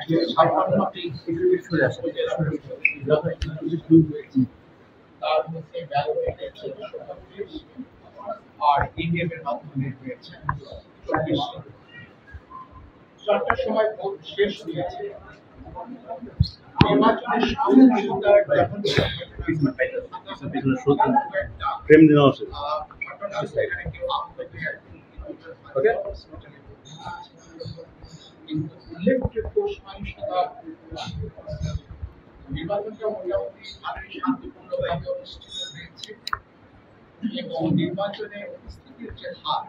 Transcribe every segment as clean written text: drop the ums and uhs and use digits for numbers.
156টি তার মধ্যে ব্যালট আর ইভিএমের মাধ্যমে হয়েছে 40টি। 4টার সময় ভোট শেষ হয়েছে। নির্বাচনের সহিংসতার যখন প্রেম দিন আছে কিন্তু উল্লেখযোগ্য সহিংসতা নির্বাচনটা মোটামুটি ভালোই শান্তিপূর্ণভাবে অনুষ্ঠিত হয়েছে এবং নির্বাচনের উপস্থিতির যে হার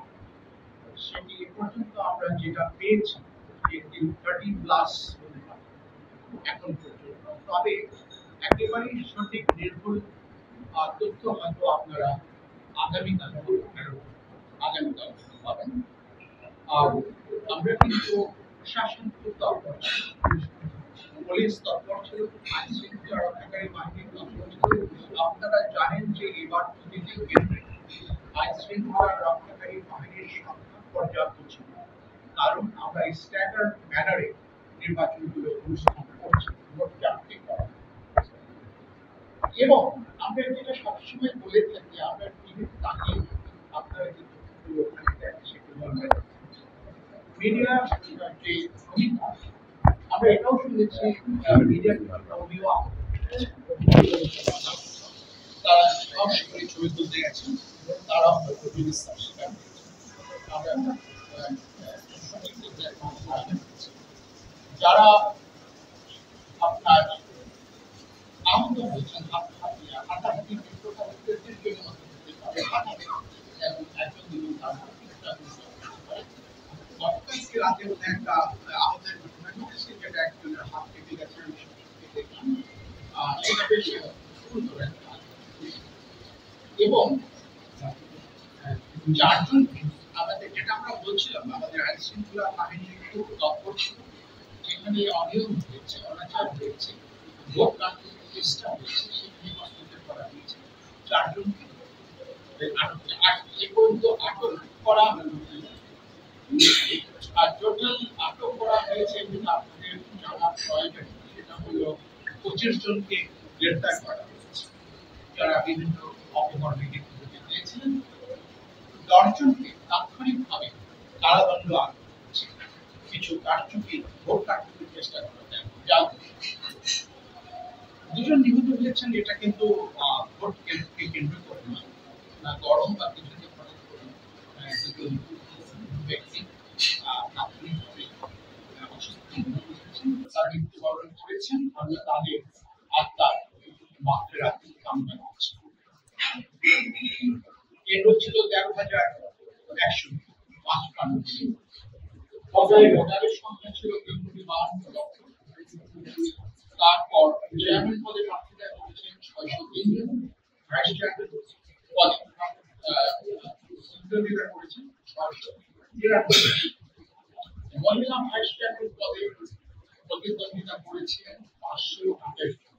সেটি এ পর্যন্ত আমরা যেটা পেয়েছি 30+ এখন পর্যন্ত। তবে একেবারেই সঠিক নির্ভুল তথ্য হয়তো আপনারা আগামীকাল পাবেন। আর আমরা কিন্তু প্রশাসন তৎপর ছিল, পুলিশ তৎপর ছিল, আইন শৃঙ্খলা রক্ষাকারী বাহিনীর তৎপর ছিল। আপনারা জানেন যে এবার প্রতিটি কেন্দ্রে আইন শৃঙ্খলা রক্ষাকারী বাহিনীর সংখ্যা পর্যাপ্ত ছিল, কারণ আমরা স্ট্যান্ডার্ড ম্যানারে নির্বাচনগুলো অনুষ্ঠান করছি ভোট জানতে করা। এবং আমরা যেটা সবসময় বলে থাকি, আমরা টিভিতে তাকিয়ে আপনারা যে তথ্যগুলো ওখানে দেখেন সেগুলো মিডিয়া যে ভূমিকা, আমরা এটাও শুনেছি মিডিয়া অডিও তারা সরাসরি ছবি তুলতে গেছেন, তারা হয়তো বিস্তার স্বীকার করেছেন। আমরা যারা আপনার আহত হয়েছেন হাতাহাতি গতকালকে রাতে একটা আহতের ঘটনা ঘটেছে, যেটা একজনের হাত কেটে গেছে। সেটা বেশ গুরুতর একটা। এবং 4জন আমাদের, যেটা আমরা বলছিলাম, আমাদের আইন শৃঙ্খলা বাহিনী খুব তৎপর ছিল। যেখানে অনিয়ম হয়েছে, অনাচার হয়েছে, ভোট কারচুপির চেষ্টা হয়েছে, সেখানে হস্তক্ষেপ করা হয়েছে। 4জনকে এ পর্যন্ত আটক করা আর টোটাল আটক করা হয়েছে কিন্তু আপনাদের জানা প্রয়োজন, সেটা হলো 25জনকে গ্রেফতার করা হয়েছে, যারা বিভিন্ন অপকর্মে লিপ্ত হতে চেয়েছিলেন। 10জনকে তাৎক্ষণিকভাবে কারাদণ্ড আরোপ করেছে। কিছু কারচুপি, ভোট কারচুপির চেষ্টা করা যায়। 2জন নিহত হয়েছেন, এটা কিন্তু ভোট কেন্দ্রকে কেন্দ্র করে না, গরম বা কিছুকে খরচ করে 2জন ব্যক্তি তাৎক্ষণিকভাবে অসুস্থ হয়েছেন, তারা মৃত্যুবরণ করেছেন। আমরা তাদের আত্মার মাগফিরাত কামনা করছি। কেন্দ্র ছিল 13,155। ভোটারের সংখ্যা ছিল 3,52 লক্ষ। তারপর চেয়ারম্যান পদে প্রার্থীরা করেছেন 603 জন, ভাইস চেয়ারম্যান পদে প্রতিদ্বন্দ্বিতা করেছেন 693। মহিলা ভাইস চেয়ারম্যান পদে প্রতিদ্বন্দ্বিতা করেছিলেন 528 জন।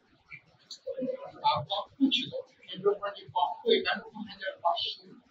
আর পক্ষ ছিল কেন্দ্র পার্টির পক্ষ 51,500